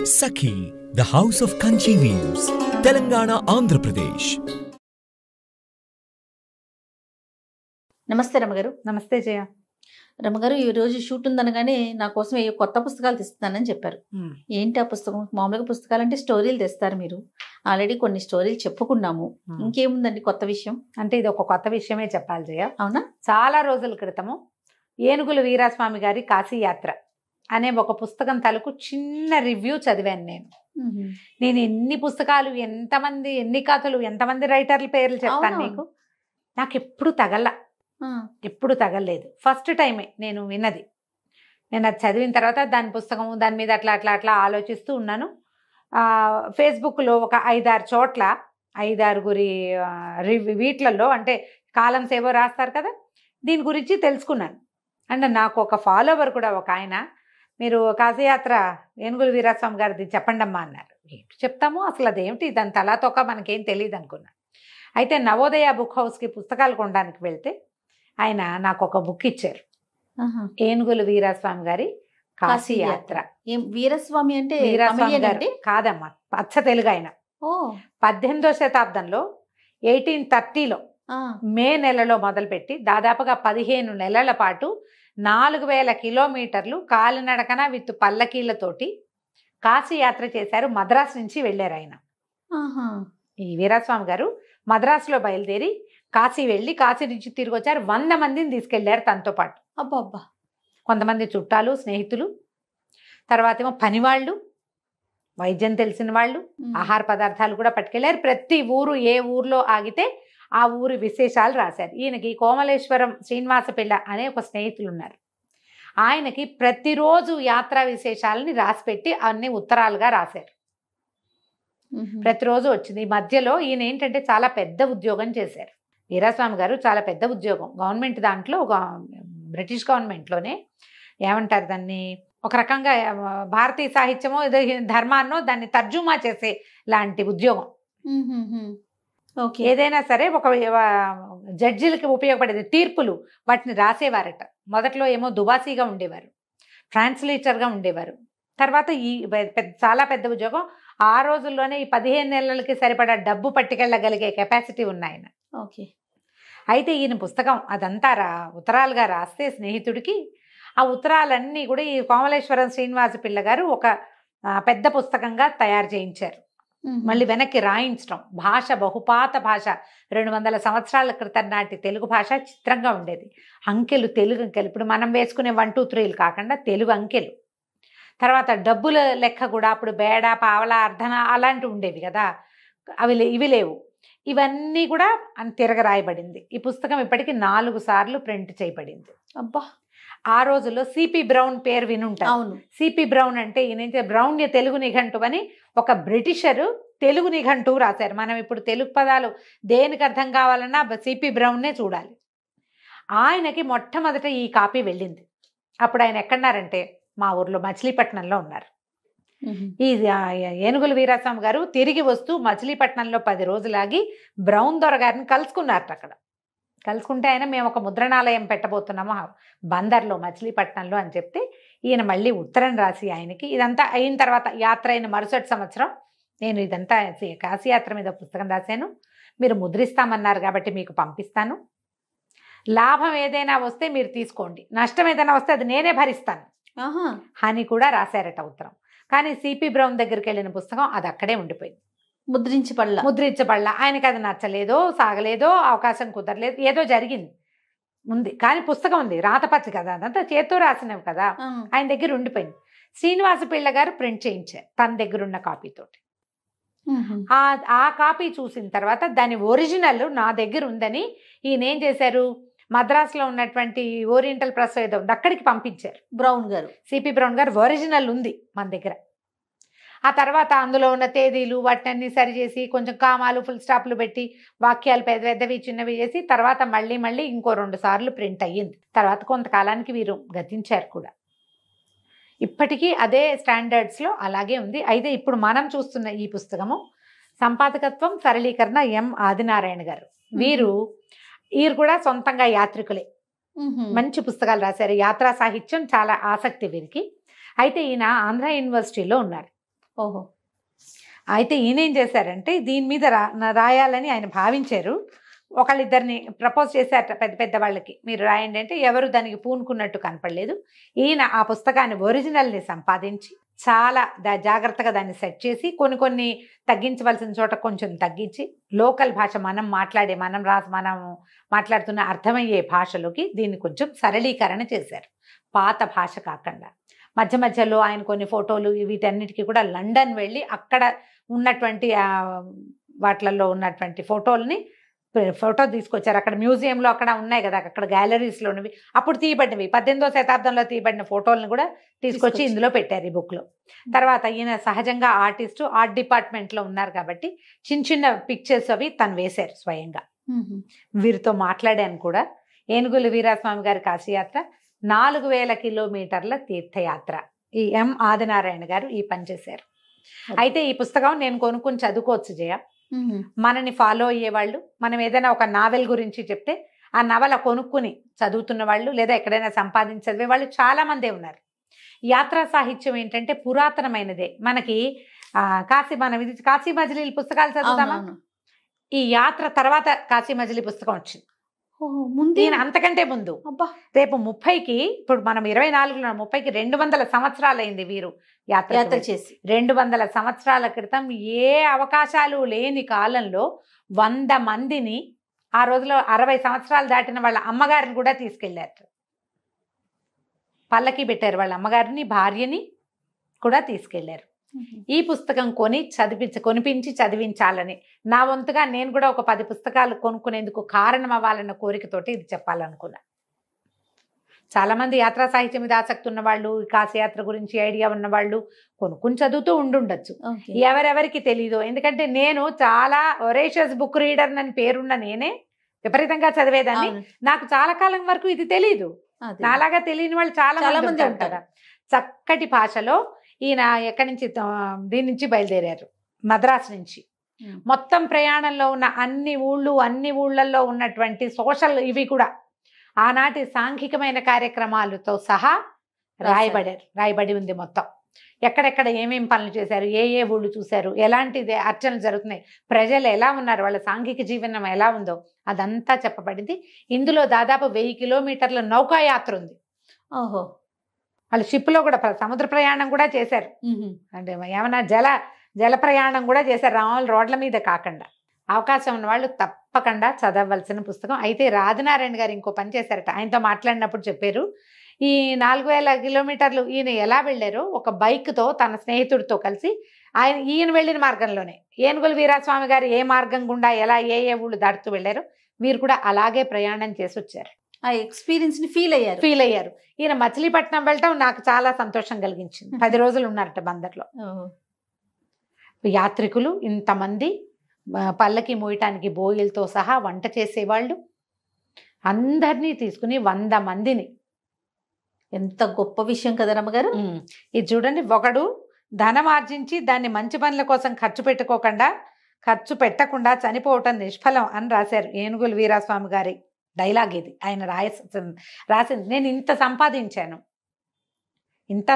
Sakhi, the House of Kanchi Weaves, Telangana, Andhra Pradesh. నమస్తే రమగారు. నమస్తే జయ. రమగారు, ఈ రోజు షూట్ ఉందనగానే నా కోసం ఏ కొత్త పుస్తకాలు తెస్తున్నానని చెప్పారు. ఏంటి ఆ పుస్తకం? మామూలుగా పుస్తకాలు అంటే స్టోరీలు తెస్తారు మీరు. ఆల్రెడీ కొన్ని స్టోరీలు చెప్పుకున్నాము. ఇంకేముందండి కొత్త విషయం? అంటే ఇది ఒక కొత్త విషయమే చెప్పాలి జయ. అవునా? చాలా రోజుల క్రితము ఏనుగుల వీరాస్వామి గారి కాశీ యాత్ర అనే ఒక పుస్తకం తలకు చిన్న రివ్యూ చదివాను నేను. నేను ఎన్ని పుస్తకాలు, ఎంతమంది, ఎన్ని కథలు, ఎంతమంది రైటర్ల పేర్లు చెప్తాను నీకు. నాకు ఎప్పుడు తగలలేదు. ఫస్ట్ టైమే నేను విన్నది. నేను అది చదివిన తర్వాత దాని పుస్తకం దాని మీద అట్లా ఆలోచిస్తూ ఉన్నాను. ఫేస్బుక్లో ఒక 5-6 చోట్ల 5-6 వీట్లలో అంటే కాలమ్స్ ఏవో రాస్తారు కదా, దీని గురించి తెలుసుకున్నాను. అండ్ నాకు ఒక ఫాలోవర్ కూడా ఒక ఆయన, మీరు కాశీయాత్ర ఏనుగుల వీరాస్వామి గారిది చెప్పండి అమ్మా అన్నారు. ఏంటి చెప్తాము, అసలు అదేమిటి, దాని తలాతోక మనకేం తెలియదు అనుకున్నా. అయితే నవోదయ బుక్ హౌస్కి పుస్తకాలు కొనడానికి వెళ్తే ఆయన నాకు ఒక బుక్ ఇచ్చారు, ఏనుగుల వీరాస్వామి గారి కాశీ యాత్ర. వీరస్వామి అంటే వీరాస్వామి గారు కాదమ్మా, అచ్చ తెలుగు ఆయన. 18వ శతాబ్దంలో 1830లో మే నెలలో మొదలుపెట్టి దాదాపుగా 15 నెలల పాటు 4000 కిలోమీటర్లు కాలినడకన విత్ పల్లకీలతోటి కాశీ యాత్ర చేశారు. మద్రాసు నుంచి వెళ్ళారు ఆయన. ఈ వీరాస్వామి గారు మద్రాసులో బయలుదేరి కాశీ వెళ్ళి కాశీ నుంచి తిరిగి వచ్చారు. 100 మందిని తీసుకెళ్లారు తనతో పాటు. అబ్బా. కొంతమంది చుట్టాలు, స్నేహితులు, తర్వాత ఏమో పనివాళ్ళు, వైద్యం తెలిసిన వాళ్ళు, ఆహార పదార్థాలు కూడా పట్టుకెళ్లారు. ప్రతి ఊరు, ఏ ఊర్లో ఆగితే ఆ ఊరి విశేషాలు రాశారు. ఈయనకి కోమలేశ్వరం శ్రీనివాస పిళ్ళ అనే ఒక స్నేహితులు ఉన్నారు. ఆయనకి ప్రతిరోజు యాత్రా విశేషాలని రాసిపెట్టి అన్ని ఉత్తరాలుగా రాశారు. ప్రతిరోజు వచ్చింది. ఈ మధ్యలో ఈయన ఏంటంటే చాలా పెద్ద ఉద్యోగం చేశారు. వీరాస్వామి గారు చాలా పెద్ద ఉద్యోగం, గవర్నమెంట్ దాంట్లో, బ్రిటిష్ గవర్నమెంట్లోనే ఏమంటారు దాన్ని, ఒక రకంగా భారతీయ సాహిత్యమో ఏదో ధర్మాన్నో దాన్ని తర్జుమా చేసే లాంటి ఉద్యోగం. ఏదైనా సరే ఒక జడ్జిలకి ఉపయోగపడేది, తీర్పులు వాటిని రాసేవారట. మొదట్లో ఏమో దుబాసీగా ఉండేవారు, ట్రాన్స్లేటర్గా ఉండేవారు. తర్వాత ఈ చాలా పెద్ద ఉద్యోగం. ఆ రోజుల్లోనే ఈ 15 నెలలకి సరిపడా డబ్బు పట్టుకెళ్ళగలిగే కెపాసిటీ ఉన్నాయన. అయితే ఈయన పుస్తకం అదంతా ఉత్తరాలుగా రాస్తే స్నేహితుడికి, ఆ ఉత్తరాలన్నీ కూడా ఈ కోమలేశ్వరం శ్రీనివాస పిళ్ళ గారు ఒక పెద్ద పుస్తకంగా తయారు చేయించారు. మళ్ళీ వెనక్కి రాయించడం. భాష బహుపాత భాష, 200 సంవత్సరాల క్రితం నాటి తెలుగు భాష చిత్రంగా ఉండేది. అంకెలు, తెలుగు అంకెలు, ఇప్పుడు మనం వేసుకునే 1, 2, 3లు కాకుండా తెలుగు అంకెలు. తర్వాత డబ్బుల లెక్క కూడా అప్పుడు బేడ, పావల, అర్ధన అలాంటివి ఉండేవి కదా, ఇవి లేవు. ఇవన్నీ కూడా తిరగ రాయబడింది. ఈ పుస్తకం ఇప్పటికీ 4 సార్లు ప్రింట్ చేయబడింది. అబ్బా. ఆ రోజుల్లో సిపి బ్రౌన్ పేరు వినుంటారు. అవును. సిపి బ్రౌన్ అంటే ఈయనైతే బ్రౌన్య తెలుగు నిఘంటు అని ఒక బ్రిటిషరు తెలుగు నిఘంటు రాశారు. మనం ఇప్పుడు తెలుగు పదాలు దేనికి అర్థం కావాలన్నా సిపి బ్రౌన్నే చూడాలి. ఆయనకి మొట్టమొదట ఈ కాపీ వెళ్ళింది. అప్పుడు ఆయన ఎక్కడున్నారంటే మా ఊర్లో మచిలీపట్నంలో ఉన్నారు. ఈ ఏనుగుల వీరాస్వామి గారు తిరిగి వస్తూ మచిలీపట్నంలో 10 రోజులాగి బ్రౌన్ దొర గారిని కలుసుకున్నారట. అక్కడ కలుసుకుంటే ఆయన, మేము ఒక ముద్రణాలయం పెట్టబోతున్నాము బందర్లో, మచిలీపట్నంలో అని చెప్తే ఈయన మళ్ళీ ఉత్తరం రాసి ఆయనకి, ఇదంతా అయిన తర్వాత యాత్ర అయిన మరుసటి సంవత్సరం, నేను ఇదంతా కాశీయాత్ర మీద పుస్తకం రాశాను, మీరు ముద్రిస్తామన్నారు కాబట్టి మీకు పంపిస్తాను, లాభం ఏదైనా వస్తే మీరు తీసుకోండి, నష్టం ఏదైనా వస్తే అది నేనే భరిస్తాను అని కూడా రాశారట ఉత్తరం. కానీ సిపి బ్రౌన్ దగ్గరికి వెళ్ళిన పుస్తకం అది అక్కడే ఉండిపోయింది, ముద్రించబడలా. ఆయనకి అది నచ్చలేదో, సాగలేదో, అవకాశం కుదరలేదు, ఏదో జరిగింది ఉంది. కానీ పుస్తకం ఉంది, రాతపత్రి కదా, అదంతా చేత్తో రాసినవి కదా, ఆయన దగ్గర ఉండిపోయింది. శ్రీనివాస పిళ్ళ గారు ప్రింట్ చేయించారు తన దగ్గర ఉన్న కాపీతోటి. ఆ కాపీ చూసిన తర్వాత దాని ఒరిజినల్ నా దగ్గర ఉందని ఈయన ఏం చేశారు, మద్రాసులో ఉన్నటువంటి ఓరియంటల్ ప్రెస్ ఏదో అక్కడికి పంపించారు. బ్రౌన్ గారు, సిపి బ్రౌన్ గారు ఒరిజినల్ ఉంది మన దగ్గర. ఆ తర్వాత అందులో ఉన్న తేదీలు వాటిని సరిచేసి కొంచెం కామాలు, ఫుల్ స్టాప్లు పెట్టి, వాక్యాలు పెద్దవి చిన్నవి చేసి తర్వాత మళ్ళీ ఇంకో 2 సార్లు ప్రింట్ అయ్యింది. తర్వాత కొంతకాలానికి వీరు గతించారు కూడా. ఇప్పటికీ అదే స్టాండర్డ్స్లో అలాగే ఉంది. అయితే ఇప్పుడు మనం చూస్తున్న ఈ పుస్తకము సంపాదకత్వం, సరళీకరణ ఎం ఆదినారాయణ గారు. వీరు కూడా సొంతంగా యాత్రికులే. మంచి పుస్తకాలు రాశారు. యాత్రా సాహిత్యం చాలా ఆసక్తి వీరికి. అయితే ఈయన ఆంధ్ర యూనివర్సిటీలో ఉన్నారు. ఓహో. అయితే ఈయన ఏం చేశారంటే దీని మీద రాయాలని ఆయన భావించారు. ఒకళ్ళిద్దరిని ప్రపోజ్ చేశారట పెద్ద పెద్ద వాళ్ళకి, మీరు రాయండి అంటే ఎవరు దానికి పూనుకున్నట్టు కనపడలేదు. ఈయన ఆ పుస్తకాన్ని ఒరిజినల్ని సంపాదించి చాలా జాగ్రత్తగా దాన్ని సెట్ చేసి కొన్ని తగ్గించవలసిన చోట కొంచెం తగ్గించి లోకల్ భాష మనం మాట్లాడుతున్న అర్థమయ్యే భాషలోకి దీన్ని కొంచెం సరళీకరణ చేశారు, పాత భాష కాకుండా. మధ్య మధ్యలో ఆయన కొన్ని ఫోటోలు వీటన్నిటికీ కూడా లండన్ వెళ్ళి అక్కడ ఉన్నటువంటి వాటిలలో ఉన్నటువంటి ఫోటో తీసుకొచ్చారు. అక్కడ మ్యూజియంలో అక్కడ ఉన్నాయి కదా, అక్కడ గ్యాలరీస్లో ఉన్నవి అప్పుడు తీయబడినవి 18వ శతాబ్దంలో తీయబడిన ఫోటోలను కూడా తీసుకొచ్చి ఇందులో పెట్టారు ఈ బుక్లో. తర్వాత ఈయన సహజంగా ఆర్ట్ డిపార్ట్మెంట్లో ఉన్నారు కాబట్టి చిన్న పిక్చర్స్ అవి తను వేశారు స్వయంగా. వీరితో మాట్లాడాను కూడా. ఏనుగుల వీరాస్వామి గారి కాశీయాత్ర 4000 కిలోమీటర్ల తీర్థయాత్ర. ఈ ఎం ఆదినారాయణ గారు ఈ పని చేశారు. అయితే ఈ పుస్తకం నేను కొనుక్కొని చదువుకోవచ్చు జయ. మనని ఫాలో అయ్యేవాళ్ళు, మనం ఏదైనా ఒక నావెల్ గురించి చెప్తే ఆ నవల కొనుక్కుని చదువుతున్న వాళ్ళు లేదా ఎక్కడైనా సంపాదించి చదివే వాళ్ళు చాలా మందే ఉన్నారు. యాత్రా సాహిత్యం ఏంటంటే పురాతనమైనదే. మనకి కాశీ మజిలీ పుస్తకాలు చదువుతామా? ఈ యాత్ర తర్వాత కాశీ మజిలీ పుస్తకం వచ్చింది. దీని అంతకంటే ముందు రేపు 30కి, ఇప్పుడు మనం 24లో 30కి 200 సంవత్సరాలైంది వీరు యాత్ర చేసి. 200 సంవత్సరాల క్రితం ఏ అవకాశాలు లేని కాలంలో 100 మందిని, ఆ రోజులో 60 సంవత్సరాలు దాటిన వాళ్ళ అమ్మగారిని కూడా తీసుకెళ్లారు. పల్లకి పెట్టారు, వాళ్ళ అమ్మగారిని భార్యని కూడా తీసుకెళ్లారు. ఈ పుస్తకం కొనిపించి చదివించాలని నా వంతుగా నేను కూడా ఒక 10 పుస్తకాలు కొనుక్కునేందుకు కారణం అవ్వాలన్న కోరికతోటి ఇది చెప్పాలనుకున్నా. చాలా మంది యాత్రా సాహిత్యం మీద ఆసక్తి ఉన్న వాళ్ళు, కాశీయాత్ర గురించి ఐడియా ఉన్న వాళ్ళు కొనుక్కుని చదువుతూ ఉండుండొచ్చు. ఎవరెవరికి తెలీదు. ఎందుకంటే నేను చాలా ఒరేషియస్ బుక్ రీడర్ అని పేరున్న నేనే విపరీతంగా చదివేదాన్ని. నాకు చాలా కాలం వరకు ఇది తెలీదు. నాలాగా తెలియని వాళ్ళు చాలా మంది ఉంటారు. చక్కటి భాషలో ఈయన ఎక్కడి నుంచి, దీని నుంచి బయలుదేరారు, మద్రాసు నుంచి. మొత్తం ప్రయాణంలో ఉన్న అన్ని ఊళ్ళల్లో ఉన్నటువంటి సోషల్ ఇవి కూడా ఆనాటి సాంఘికమైన కార్యక్రమాలతో సహా రాయబడి ఉంది. మొత్తం ఎక్కడెక్కడ ఏమేం పనులు చేశారు, ఏ ఊళ్ళు చూశారు, ఎలాంటి అర్చనలు జరుగుతున్నాయి, ప్రజలు ఎలా ఉన్నారు, వాళ్ళ సాంఘిక జీవనం ఎలా ఉందో అదంతా చెప్పబడింది. ఇందులో దాదాపు 1000 కిలోమీటర్ల నౌకాయాత్ర ఉంది. ఓహో. వాళ్ళు షిప్లో కూడా సముద్ర ప్రయాణం కూడా చేశారు. అంటే ఏమన్నా జల ప్రయాణం కూడా చేశారు, రోడ్ల మీద కాకుండా. అవకాశం ఉన్న వాళ్ళు తప్పకుండా చదవలసిన పుస్తకం. అయితే రాధనారాయణ గారు ఇంకో పని చేశారట. ఆయనతో మాట్లాడినప్పుడు చెప్పారు, ఈ 4000 కిలోమీటర్లు ఈయన ఎలా వెళ్ళారో ఒక బైక్తో తన స్నేహితుడితో కలిసి ఈయన వెళ్ళిన మార్గంలోనే ఏనుగుల వీరాస్వామి గారు ఏ మార్గం గుండా ఎలా ఏ ఊళ్ళు దాటుతూ వెళ్ళారో వీరు కూడా అలాగే ప్రయాణం చేసి వచ్చారు. ఆ ఎక్స్పీరియన్స్ ని ఫీల్ అయ్యారు. ఈయన మచిలీపట్నం వెళ్ళటం నాకు చాలా సంతోషం కలిగించింది. 10 రోజులు ఉన్నారట బందర్లో. యాత్రికులు ఇంతమంది, పల్లకి మోయటానికి బోయిలతో సహా వంట చేసేవాళ్ళు అందరినీ తీసుకుని 100 మందిని. ఎంత గొప్ప విషయం కదా రమ్మగారు. ఇది చూడండి, ఒకడు ధనం ఆర్జించి దాన్ని మంచి పనుల కోసం ఖర్చు పెట్టకుండా చనిపోవటం నిష్ఫలం అని రాశారు ఏనుగుల వీరాస్వామి గారి డైలాగ్ ఇది. ఆయన రాసింది. నేను ఇంత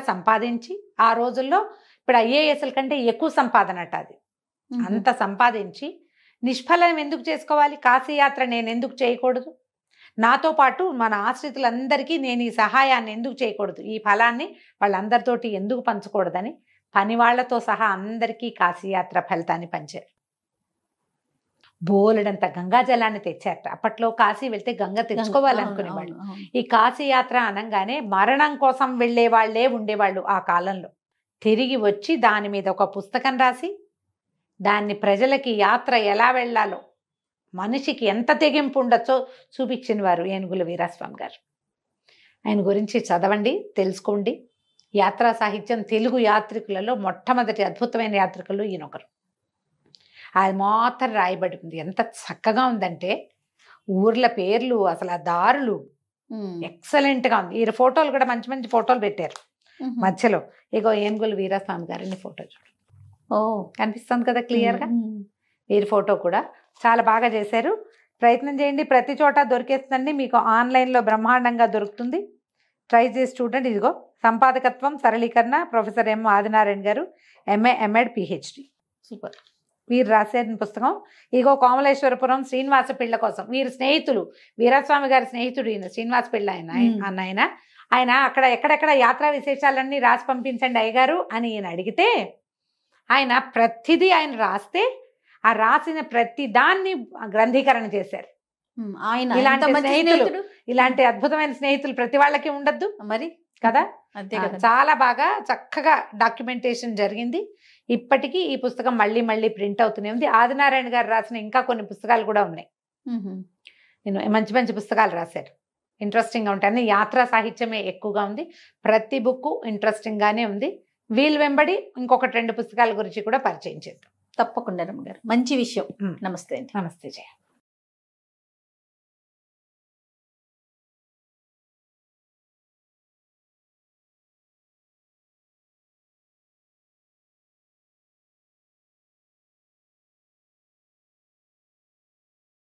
సంపాదించి ఆ రోజుల్లో ఇప్పుడు ఐఏఎస్ల కంటే ఎక్కువ సంపాదన అట అది. అంత సంపాదించి నిష్ఫలం ఎందుకు చేసుకోవాలి? కాశీయాత్ర నేను ఎందుకు చేయకూడదు? నాతో పాటు మన ఆశ్రితులందరికీ నేను ఈ సహాయాన్ని ఎందుకు చేయకూడదు? ఈ ఫలాన్ని వాళ్ళందరితోటి ఎందుకు పంచకూడదని పని వాళ్లతో సహా అందరికీ కాశీయాత్ర ఫలితాన్ని పంచారు. బోలెడంత గంగా జలాన్ని తెచ్చారట. అప్పట్లో కాశీ వెళ్తే గంగ తెచ్చుకోవాలనుకునేవాళ్ళు. ఈ కాశీయాత్ర అనగానే మరణం కోసం వెళ్లే వాళ్లే ఉండేవాళ్ళు ఆ కాలంలో. తిరిగి వచ్చి దాని మీద ఒక పుస్తకం రాసి దాన్ని ప్రజలకి యాత్ర ఎలా వెళ్లాలో, మనిషికి ఎంత తెగింపు ఉండొచ్చో చూపించిన వారు ఏనుగుల వీరాస్వామి గారు. ఆయన గురించి చదవండి, తెలుసుకోండి. యాత్రా సాహిత్యం తెలుగు యాత్రికులలో మొట్టమొదటి అద్భుతమైన యాత్రికులు ఈయనొకరు. అది మాత్రం రాయబడి ఉంది. ఎంత చక్కగా ఉందంటే ఊర్ల పేర్లు, అసలు ఆ దారులు ఎక్సలెంట్ గా ఉంది. ఈ ఫోటోలు కూడా మంచి మంచి ఫోటోలు పెట్టారు మధ్యలో. ఇగో ఏనుగుల వీరాస్వామి గారిని ఫోటో చూడండి. కనిపిస్తుంది కదా క్లియర్ గా. వీరి ఫోటో కూడా చాలా బాగా చేశారు. ప్రయత్నం చేయండి, ప్రతి చోట దొరికేస్తుందండి మీకు. ఆన్లైన్లో బ్రహ్మాండంగా దొరుకుతుంది. ట్రై చేసి చూడండి. ఇదిగో సంపాదకత్వం సరళీకరణ ప్రొఫెసర్ ఎం ఆదినారాయణ గారు, ఎంఏ ఎంఎడ్ పిహెచ్డి. సూపర్. వీరు రాసిన పుస్తకం. ఇగో కోమలేశ్వరపురం శ్రీనివాస పిళ్ళ కోసం, వీరు స్నేహితులు, వీరస్వామి గారి స్నేహితుడు ఈయన శ్రీనివాస పిళ్ళ ఆయన ఆయన అక్కడ ఎక్కడెక్కడ యాత్రా విశేషాలన్నీ రాసి పంపించండి అయ్యగారు అని ఈయన అడిగితే ఆయన ప్రతిదీ ఆయన రాస్తే ఆ రాసిన ప్రతి దాన్ని గ్రంథీకరణ చేశారు. ఆయన ఇలాంటి ఎంత మంచి స్నేహితులు, స్నేహితుడు. ఇలాంటి అద్భుతమైన స్నేహితులు ప్రతి వాళ్ళకి ఉండద్దు మరి కదా. అంతే కదా. చాలా బాగా చక్కగా డాక్యుమెంటేషన్ జరిగింది. ఇప్పటికీ ఈ పుస్తకం మళ్ళీ మళ్ళీ ప్రింట్ అవుతూనే ఉంది. ఆదినారాయణ గారు రాసిన ఇంకా కొన్ని పుస్తకాలు కూడా ఉన్నాయి. నేను మంచి మంచి పుస్తకాలు రాశారు, ఇంట్రెస్టింగ్గా ఉంటాయి. అన్ని యాత్రా సాహిత్యమే ఎక్కువగా ఉంది. ప్రతి బుక్ ఇంట్రెస్టింగ్గానే ఉంది. వీళ్ళు వెంబడి ఇంకొకటి 2 పుస్తకాల గురించి కూడా పరిచయం చేద్దాం. తప్పకుండా రమ్మ గారు, మంచి విషయం. నమస్తే అండి. నమస్తే జయ.